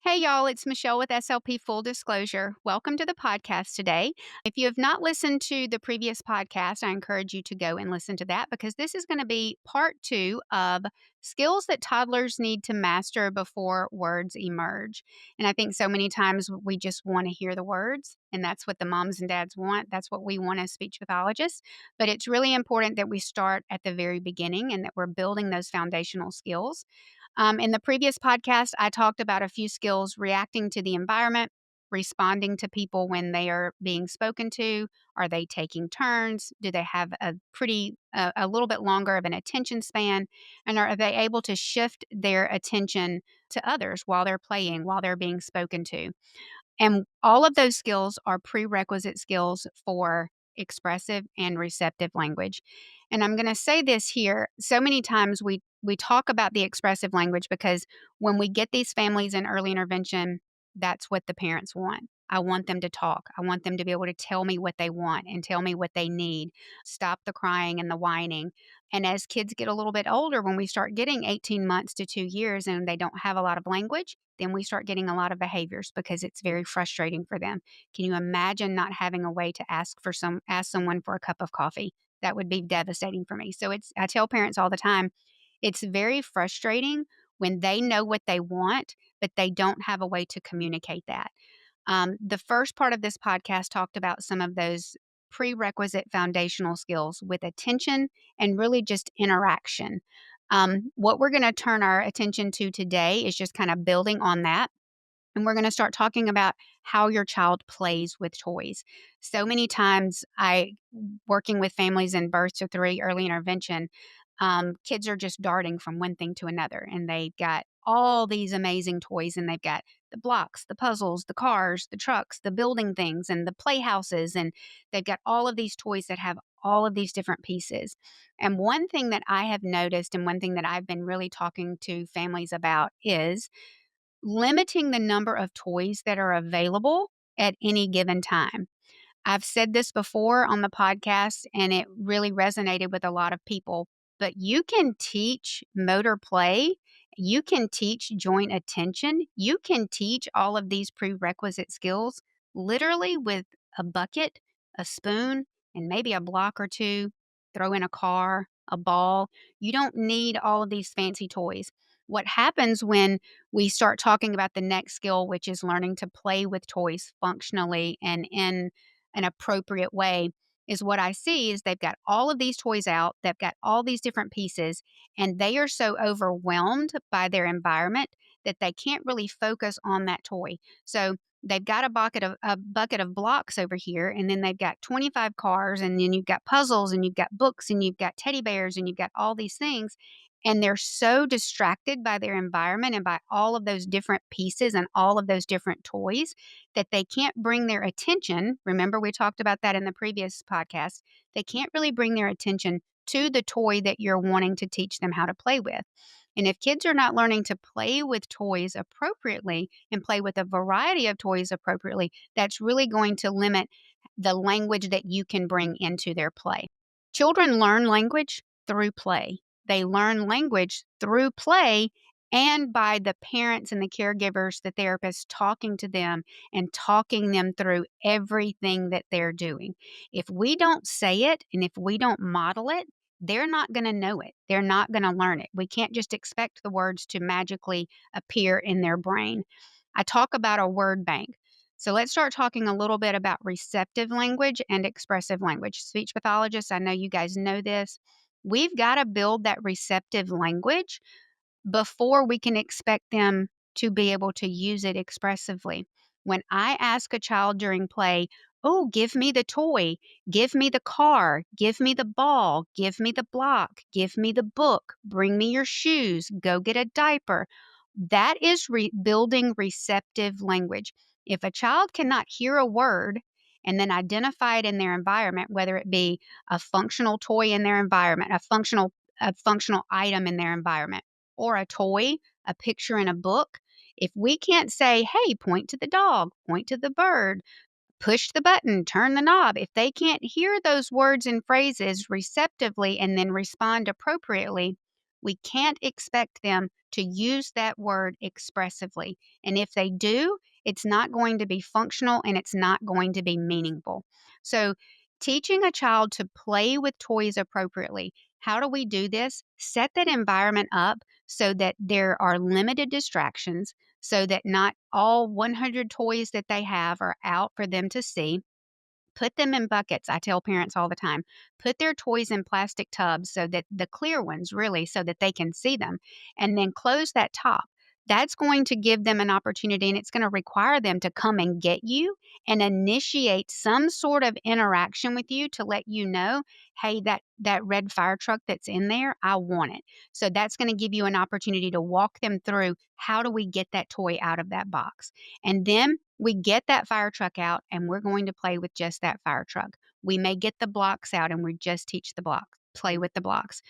Hey, y'all, it's Michelle with SLP Full Disclosure. Welcome to the podcast today. If you have not listened to the previous podcast, I encourage you to go and listen to that because this is going to be part two of skills that toddlers need to master before words emerge. And I think so many times we just want to hear the words, and that's what the moms and dads want. That's what we want as speech pathologists. But it's really important that we start at the very beginning and that we're building those foundational skills. In the previous podcast, I talked about a few skills reacting to the environment, responding to people when they are being spoken to. Are they taking turns? Do they have a little bit longer of an attention span? And are they able to shift their attention to others while they're playing, while they're being spoken to? And all of those skills are prerequisite skills for expressive and receptive language. And I'm going to say this here. So many times we talk about the expressive language because when we get these families in early intervention, that's what the parents want. I want them to talk. I want them to be able to tell me what they want and tell me what they need. Stop the crying and the whining. And as kids get a little bit older, when we start getting 18 months to 2 years and they don't have a lot of language, then we start getting a lot of behaviors because it's very frustrating for them. Can you imagine not having a way to ask someone for a cup of coffee? That would be devastating for me. So I tell parents all the time, it's very frustrating when they know what they want, but they don't have a way to communicate that. The first part of this podcast talked about some of those prerequisite foundational skills with attention and really just interaction. What we're going to turn our attention to today is just kind of building on that. And we're going to start talking about how your child plays with toys. So many times, working with families in birth to three early intervention, kids are just darting from one thing to another. And they've got all these amazing toys, and they've got the blocks, the puzzles, the cars, the trucks, the building things, and the playhouses. And they've got all of these toys that have all of these different pieces. And one thing that I have noticed, and one thing that I've been really talking to families about is limiting the number of toys that are available at any given time. I've said this before on the podcast, and it really resonated with a lot of people, but you can teach motor play. You can teach joint attention. You can teach all of these prerequisite skills literally with a bucket, a spoon, and maybe a block or two. Throw in a car, a ball. You don't need all of these fancy toys. What happens when we start talking about the next skill, which is learning to play with toys functionally and in an appropriate way, is what I see is they've got all of these toys out, they've got all these different pieces, and they are so overwhelmed by their environment that they can't really focus on that toy. So they've got a bucket of blocks over here, and then they've got 25 cars, and then you've got puzzles, and you've got books, and you've got teddy bears, and you've got all these things. And they're so distracted by their environment and by all of those different pieces and all of those different toys that they can't bring their attention. Remember, we talked about that in the previous podcast. They can't really bring their attention to the toy that you're wanting to teach them how to play with. And if kids are not learning to play with toys appropriately and play with a variety of toys appropriately, that's really going to limit the language that you can bring into their play. Children learn language through play. They learn language through play and by the parents and the caregivers, the therapists talking to them and talking them through everything that they're doing. If we don't say it and if we don't model it, they're not going to know it. They're not going to learn it. We can't just expect the words to magically appear in their brain. I talk about a word bank. So let's start talking a little bit about receptive language and expressive language. Speech pathologists, I know you guys know this. We've got to build that receptive language before we can expect them to be able to use it expressively. When I ask a child during play, oh, give me the toy, give me the car, give me the ball, give me the block, give me the book, bring me your shoes, go get a diaper, that is building receptive language. If a child cannot hear a word and then identify it in their environment, whether it be a functional toy in their environment, a functional item in their environment, or a toy, a picture in a book, if we can't say, hey, point to the dog, point to the bird, push the button, turn the knob, if they can't hear those words and phrases receptively and then respond appropriately, We can't expect them to use that word expressively. And if they do, it's not going to be functional and it's not going to be meaningful. So, teaching a child to play with toys appropriately. How do we do this? Set that environment up so that there are limited distractions, so that not all 100 toys that they have are out for them to see. Put them in buckets. I tell parents all the time, put their toys in plastic tubs so that the clear ones, really, so that they can see them, and then close that top. That's going to give them an opportunity and it's going to require them to come and get you and initiate some sort of interaction with you to let you know, hey, that red fire truck that's in there, I want it. So that's going to give you an opportunity to walk them through, how do we get that toy out of that box? And then we get that fire truck out and we're going to play with just that fire truck. We may get the blocks out and we just teach the blocks, play with the blocks.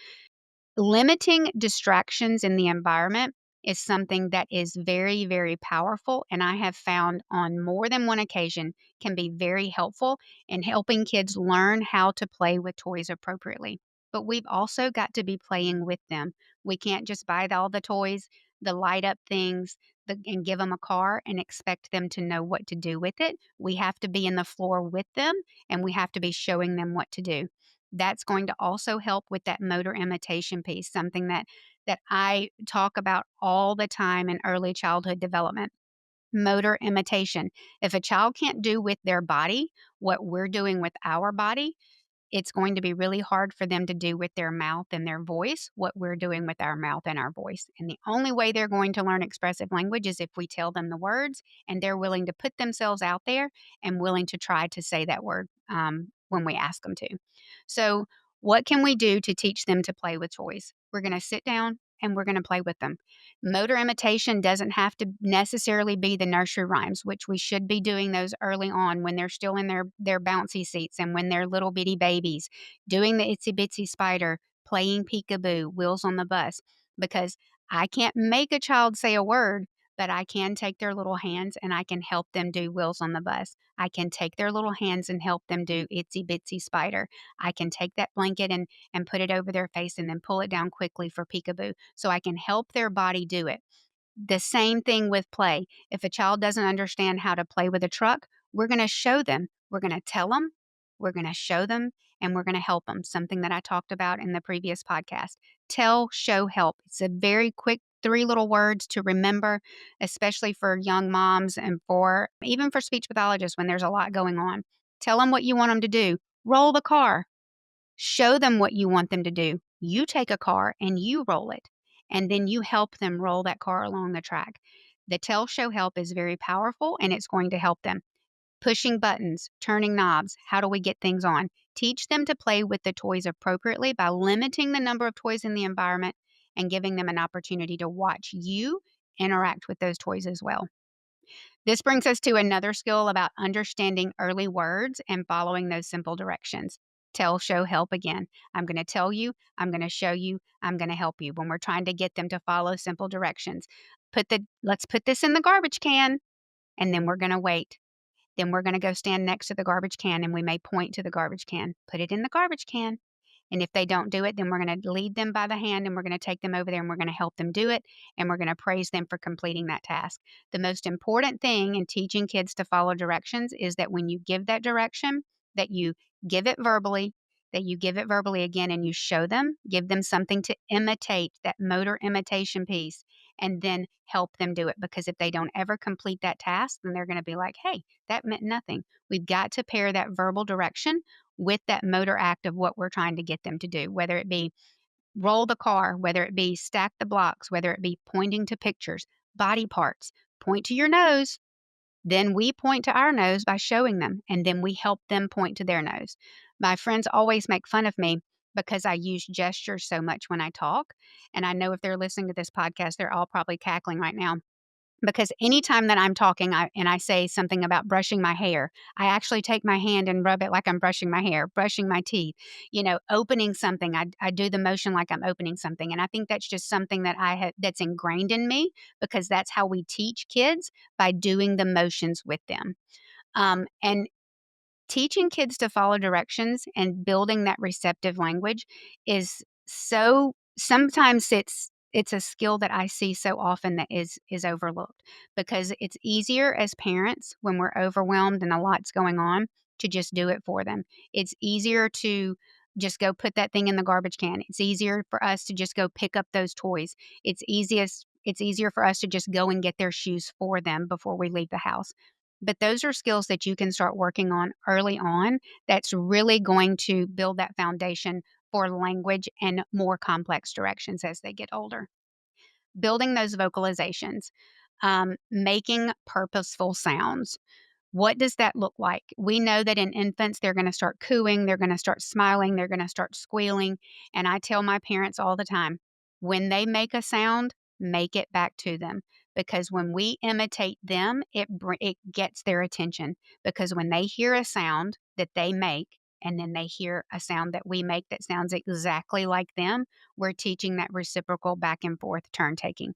Limiting distractions in the environment is something that is very, very powerful. And I have found on more than one occasion can be very helpful in helping kids learn how to play with toys appropriately. But we've also got to be playing with them. We can't just buy all the toys, the light up things, and give them a car and expect them to know what to do with it. We have to be in the floor with them and we have to be showing them what to do. That's going to also help with that motor imitation piece, something that I talk about all the time in early childhood development. Motor imitation. If a child can't do with their body what we're doing with our body, it's going to be really hard for them to do with their mouth and their voice what we're doing with our mouth and our voice. And the only way they're going to learn expressive language is if we tell them the words and they're willing to put themselves out there and willing to try to say that word when we ask them to. So, what can we do to teach them to play with toys? We're going to sit down and we're going to play with them. Motor imitation doesn't have to necessarily be the nursery rhymes, which we should be doing those early on when they're still in their bouncy seats and when they're little bitty babies, doing the itsy bitsy spider, playing peekaboo, wheels on the bus, because I can't make a child say a word, but I can take their little hands and I can help them do wheels on the bus. I can take their little hands and help them do itsy bitsy spider. I can take that blanket and put it over their face and then pull it down quickly for peekaboo. So I can help their body do it. The same thing with play. If a child doesn't understand how to play with a truck, we're going to show them. We're going to tell them, we're going to show them, and we're going to help them. Something that I talked about in the previous podcast. Tell, show, help. It's a very quick 3 little words to remember, especially for young moms and for even for speech pathologists when there's a lot going on. Tell them what you want them to do. Roll the car. Show them what you want them to do. You take a car and you roll it, and then you help them roll that car along the track. The tell, show, help is very powerful and it's going to help them. Pushing buttons, turning knobs, how do we get things on? Teach them to play with the toys appropriately by limiting the number of toys in the environment and giving them an opportunity to watch you interact with those toys as well. This brings us to another skill about understanding early words and following those simple directions. Tell, show, help again. I'm going to tell you, I'm going to show you, I'm going to help you when we're trying to get them to follow simple directions. Let's put this in the garbage can, and then we're going to wait. Then we're going to go stand next to the garbage can and we may point to the garbage can. Put it in the garbage can. And if they don't do it, then we're going to lead them by the hand and we're going to take them over there and we're going to help them do it. And we're going to praise them for completing that task. The most important thing in teaching kids to follow directions is that when you give that direction, that you give it verbally, that you give it verbally again and you show them, give them something to imitate, that motor imitation piece, and then help them do it. Because if they don't ever complete that task, then they're going to be like, hey, that meant nothing. We've got to pair that verbal direction with that motor act of what we're trying to get them to do, whether it be roll the car, whether it be stack the blocks, whether it be pointing to pictures, body parts, point to your nose. Then we point to our nose by showing them, and then we help them point to their nose. My friends always make fun of me because I use gestures so much when I talk. And I know if they're listening to this podcast, they're all probably cackling right now because anytime that I'm talking and I say something about brushing my hair, I actually take my hand and rub it like I'm brushing my hair, brushing my teeth, opening something. I do the motion like I'm opening something. And I think that's just something that that's ingrained in me because that's how we teach kids by doing the motions with them. And teaching kids to follow directions and building that receptive language is so sometimes it's a skill that I see so often that is overlooked because it's easier as parents when we're overwhelmed and a lot's going on to just do it for them. It's easier to just go put that thing in the garbage can. It's easier for us to just go pick up those toys. It's easier for us to just go and get their shoes for them before we leave the house. But those are skills that you can start working on early on that's really going to build that foundation for language and more complex directions as they get older. Building those vocalizations, making purposeful sounds. What does that look like? We know that in infants, they're going to start cooing, they're going to start smiling, they're going to start squealing. And I tell my parents all the time when they make a sound, make it back to them. Because when we imitate them, it gets their attention. Because when they hear a sound that they make, and then they hear a sound that we make that sounds exactly like them, we're teaching that reciprocal back and forth turn taking.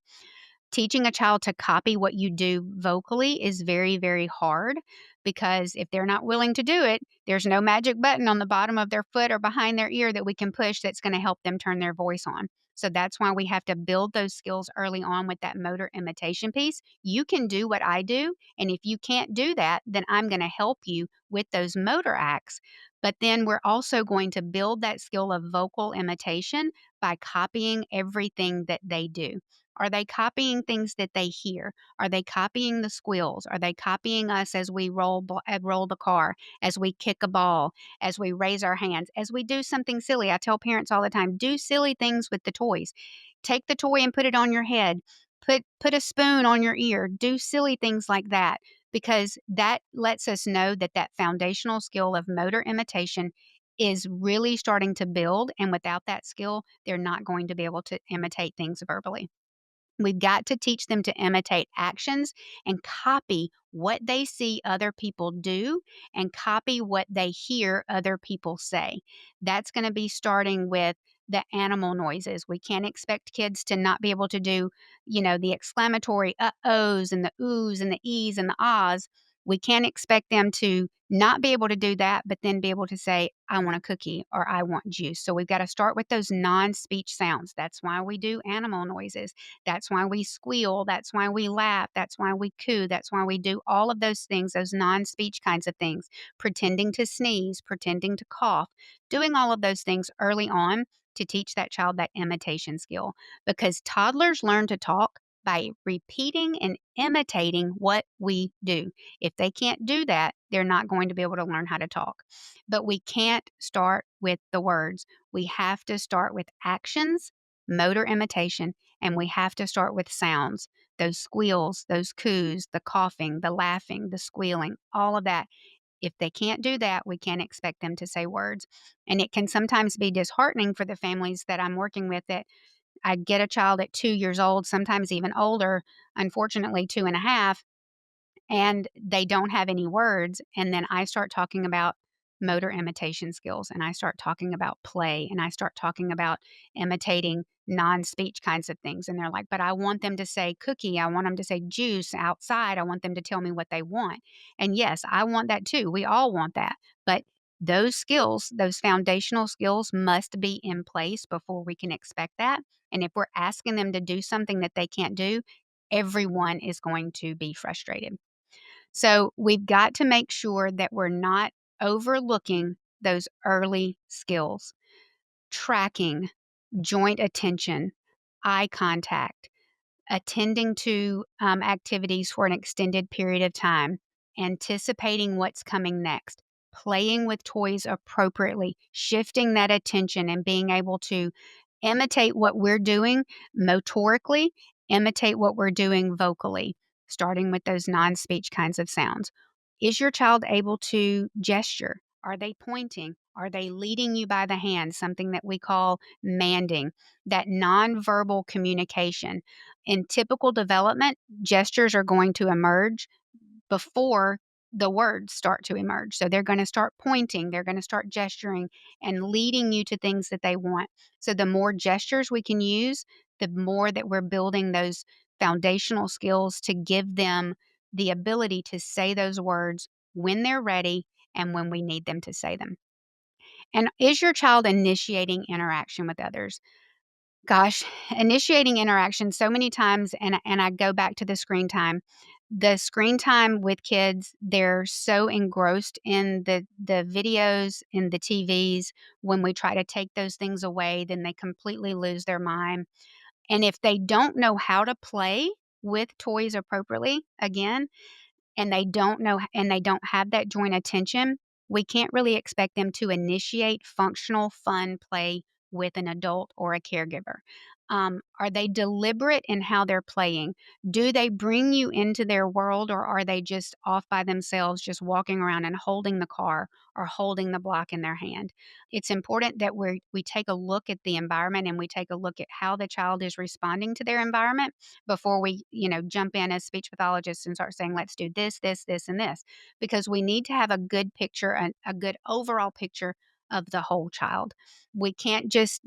Teaching a child to copy what you do vocally is very, very hard because if they're not willing to do it, there's no magic button on the bottom of their foot or behind their ear that we can push that's going to help them turn their voice on. So that's why we have to build those skills early on with that motor imitation piece. You can do what I do. And if you can't do that, then I'm going to help you with those motor acts. But then we're also going to build that skill of vocal imitation by copying everything that they do. Are they copying things that they hear? Are they copying the squeals? Are they copying us as we roll the car, as we kick a ball, as we raise our hands, as we do something silly? I tell parents all the time, do silly things with the toys. Take the toy and put it on your head. Put a spoon on your ear. Do silly things like that because that lets us know that that foundational skill of motor imitation is really starting to build, and without that skill, they're not going to be able to imitate things verbally. We've got to teach them to imitate actions and copy what they see other people do and copy what they hear other people say. That's going to be starting with the animal noises. We can't expect kids to not be able to do, the exclamatory uh-ohs and the oohs and the e's and the ahs. We can't expect them to not be able to do that, but then be able to say, I want a cookie or I want juice. So we've got to start with those non speech sounds. That's why we do animal noises. That's why we squeal. That's why we laugh. That's why we coo. That's why we do all of those things, those non speech kinds of things, pretending to sneeze, pretending to cough, doing all of those things early on to teach that child that imitation skill. Because toddlers learn to talk by repeating and imitating what we do. If they can't do that, they're not going to be able to learn how to talk. But we can't start with the words. We have to start with actions, motor imitation, and we have to start with sounds, those squeals, those coos, the coughing, the laughing, the squealing, all of that. If they can't do that, we can't expect them to say words. And it can sometimes be disheartening for the families that I'm working with that I get a child at 2 years old, sometimes even older, unfortunately, 2.5, and they don't have any words. And then I start talking about motor imitation skills and I start talking about play and I start talking about imitating non speech kinds of things. And they're like, but I want them to say cookie. I want them to say juice outside. I want them to tell me what they want. And yes, I want that too. We all want that. But those skills, those foundational skills must be in place before we can expect that. And if we're asking them to do something that they can't do, everyone is going to be frustrated. So we've got to make sure that we're not overlooking those early skills. Tracking, joint attention, eye contact, attending to activities for an extended period of time, anticipating what's coming next, playing with toys appropriately, shifting that attention and being able to imitate what we're doing motorically, imitate what we're doing vocally, starting with those non speech kinds of sounds. Is your child able to gesture? Are they pointing? Are they leading you by the hand? Something that we call manding, that nonverbal communication. In typical development, gestures are going to emerge before the words start to emerge. So they're going to start pointing, they're going to start gesturing and leading you to things that they want. So the more gestures we can use, the more that we're building those foundational skills to give them the ability to say those words when they're ready and when we need them to say them. And is your child initiating interaction with others? Gosh, initiating interaction so many times, and I go back to the screen time. The screen time with kids, they're so engrossed in the videos, in the TVs. When we try to take those things away, then they completely lose their mind. And if they don't know how to play with toys appropriately, again, and they don't have that joint attention, we can't really expect them to initiate functional, fun play with an adult or a caregiver. Are they deliberate in how they're playing? Do they bring you into their world, or are they just off by themselves, just walking around and holding the car or holding the block in their hand? It's important that we take a look at the environment and we take a look at how the child is responding to their environment before we, jump in as speech pathologists and start saying, let's do this, this, and this, because we need to have a good picture and a good overall picture of the whole child. We can't just,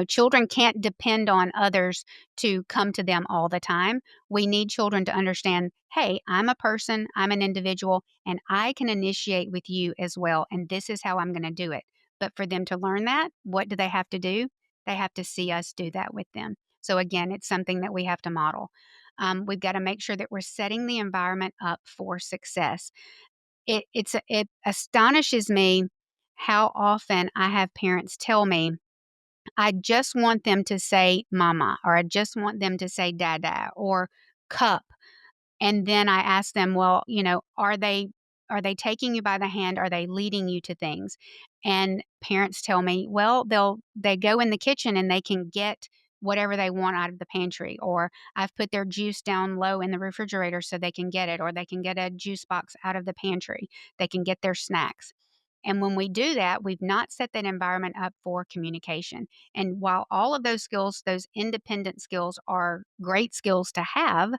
children can't depend on others to come to them all the time. We need children to understand, hey, I'm a person, I'm an individual, and I can initiate with you as well. And this is how I'm going to do it. But for them to learn that, what do they have to do? They have to see us do that with them. So again, it's something that we have to model. We've got to make sure that we're setting the environment up for success. It astonishes me how often I have parents tell me, I just want them to say mama, or I just want them to say dada or cup. And then I ask them, well, are they taking you by the hand? Are they leading you to things? And parents tell me, well, they go in the kitchen and they can get whatever they want out of the pantry, or I've put their juice down low in the refrigerator so they can get it, or they can get a juice box out of the pantry. They can get their snacks. And when we do that, we've not set that environment up for communication. And while all of those skills, those independent skills, are great skills to have,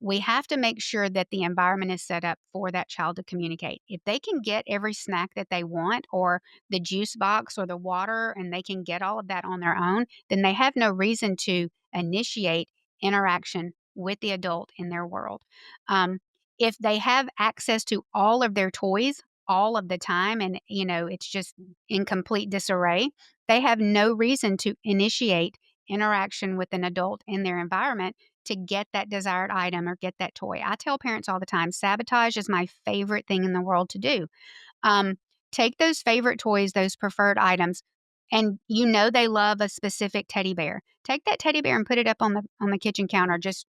we have to make sure that the environment is set up for that child to communicate. If they can get every snack that they want, or the juice box or the water, and they can get all of that on their own, then they have no reason to initiate interaction with the adult in their world. Um, if they have access to all of their toys all of the time, and it's just in complete disarray, they have no reason to initiate interaction with an adult in their environment to get that desired item or get that toy. I tell parents all the time, sabotage is my favorite thing in the world to do. Um, Take those favorite toys, those preferred items, and they love a specific teddy bear. Take that teddy bear and put it up on the kitchen counter. Just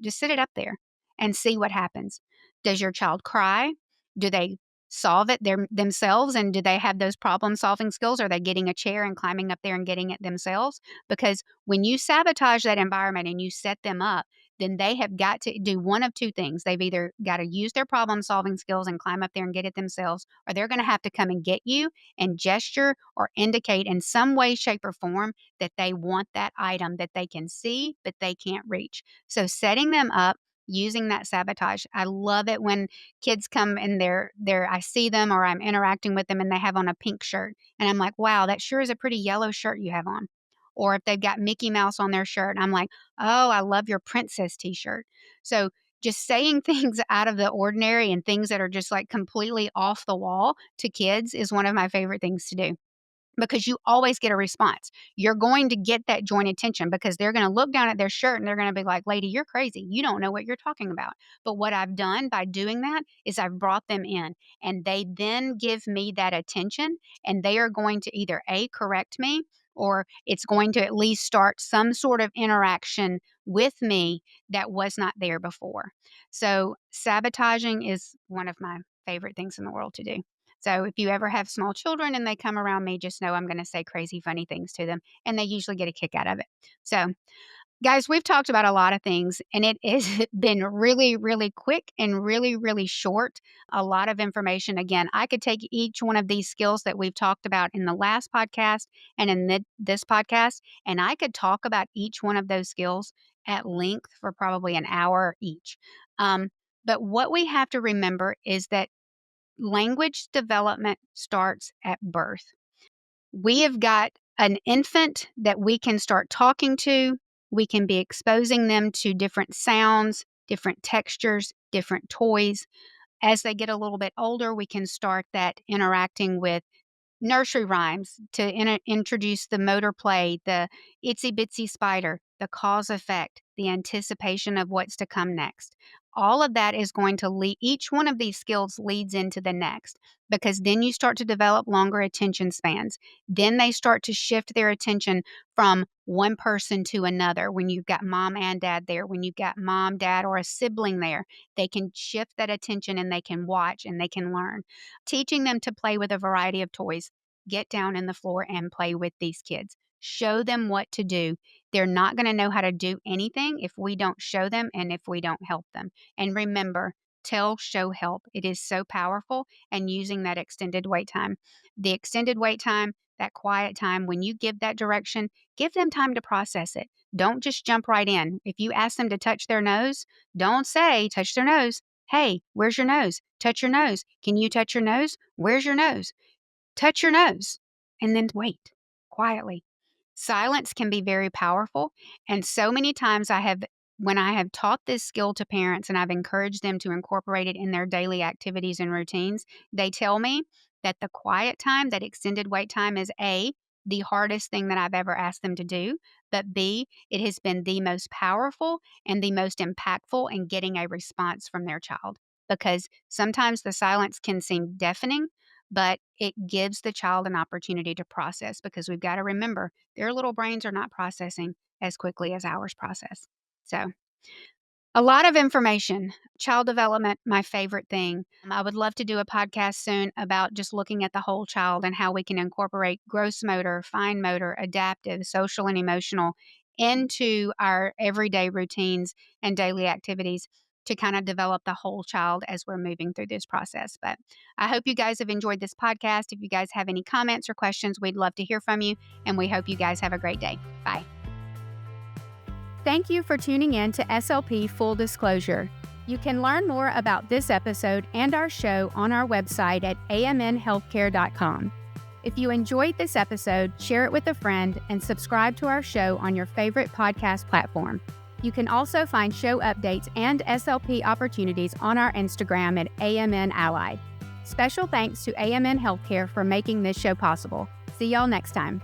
sit it up there and see what happens. Does your child cry? Do they solve it themselves? And do they have those problem solving skills? Are they getting a chair and climbing up there and getting it themselves? Because when you sabotage that environment and you set them up, then they have got to do one of two things. They've either got to use their problem solving skills and climb up there and get it themselves, or they're going to have to come and get you and gesture or indicate in some way, shape, or form that they want that item that they can see but they can't reach. So setting them up using that sabotage. I love it when kids come and I see them or I'm interacting with them and they have on a pink shirt and I'm like, "Wow, that sure is a pretty yellow shirt you have on." Or if they've got Mickey Mouse on their shirt, I'm like, "Oh, I love your princess t-shirt." So just saying things out of the ordinary and things that are just like completely off the wall to kids is one of my favorite things to do, because you always get a response. You're going to get that joint attention because they're going to look down at their shirt and they're going to be like, "Lady, you're crazy. You don't know what you're talking about." But what I've done by doing that is I've brought them in, and they then give me that attention, and they are going to either A, correct me, or it's going to at least start some sort of interaction with me that was not there before. So sabotaging is one of my favorite things in the world to do. So if you ever have small children and they come around me, just know I'm going to say crazy, funny things to them, and they usually get a kick out of it. So, guys, we've talked about a lot of things, and it has been really, really quick and really, really short. A lot of information. Again, I could take each one of these skills that we've talked about in the last podcast and in this podcast, and I could talk about each one of those skills at length for probably an hour each. But what we have to remember is that language development starts at birth. We have got an infant that we can start talking to. We can be exposing them to different sounds, different textures, different toys. As they get a little bit older, we can start that interacting with nursery rhymes to introduce the motor play, the itsy bitsy spider, the cause effect, the anticipation of what's to come next. All of that is going to lead, each one of these skills leads into the next, because then you start to develop longer attention spans. Then they start to shift their attention from one person to another. When you've got mom and dad there, when you've got mom, dad, or a sibling there, they can shift that attention and they can watch and they can learn. Teaching them to play with a variety of toys. Get down in the floor and play with these kids. Show them what to do. They're not going to know how to do anything if we don't show them and if we don't help them. And remember, tell, show, help. It is so powerful. And using that extended wait time. The extended wait time, that quiet time, when you give that direction, give them time to process it. Don't just jump right in. If you ask them to touch their nose, don't say, touch their nose. Hey, where's your nose? Touch your nose. Can you touch your nose? Where's your nose? Touch your nose. And then wait quietly. Silence can be very powerful. And so many times when I have taught this skill to parents and I've encouraged them to incorporate it in their daily activities and routines, they tell me that the quiet time, that extended wait time, is A, the hardest thing that I've ever asked them to do, but B, it has been the most powerful and the most impactful in getting a response from their child. Because sometimes the silence can seem deafening, but it gives the child an opportunity to process, because we've got to remember their little brains are not processing as quickly as ours process. So, a lot of information. Child development, my favorite thing. I would love to do a podcast soon about just looking at the whole child and how we can incorporate gross motor, fine motor, adaptive, social, and emotional into our everyday routines and daily activities to kind of develop the whole child as we're moving through this process. But I hope you guys have enjoyed this podcast. If you guys have any comments or questions, we'd love to hear from you. And we hope you guys have a great day. Bye. Thank you for tuning in to SLP Full Disclosure. You can learn more about this episode and our show on our website at amnhealthcare.com. If you enjoyed this episode, share it with a friend and subscribe to our show on your favorite podcast platform. You can also find show updates and SLP opportunities on our Instagram at AMN Allied. Special thanks to AMN Healthcare for making this show possible. See y'all next time.